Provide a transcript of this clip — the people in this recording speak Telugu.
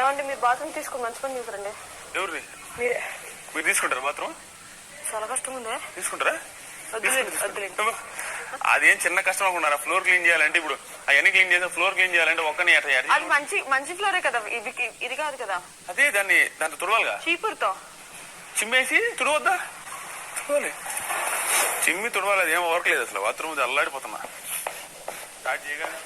ఏమండి మీరు బాత్రూమ్ తీసుకుని మంచి పని చూసారండి. ఎవరు మీరే. మీరు తీసుకుంటారా బాత్రూమ్? చాలా కష్టం ఉందే. తీసుకుంటారా? వద్దులేండి. అదేం చిన్న కష్టం అనుకున్నారా? ఫ్లోర్ క్లీన్ చేయాలంటే ఇప్పుడు అవన్నీ క్లీన్ చేసి ఫ్లోర్ క్లీన్ చేయాలంటే ఒక్కని అది మంచి ఫ్లోరే కదా, ఇది కాదు కదా. అదే దాంతో తుడవాలిగా. చీపురుతో చిమ్మేసి తుడవద్దా? తుడవాలి, చిమ్మి తుడవాలి. అదేం వర్క్ లేదు అసలు. బాత్రూమ్ అల్లాడిపోతున్నా. స్టార్ట్ చేయగానే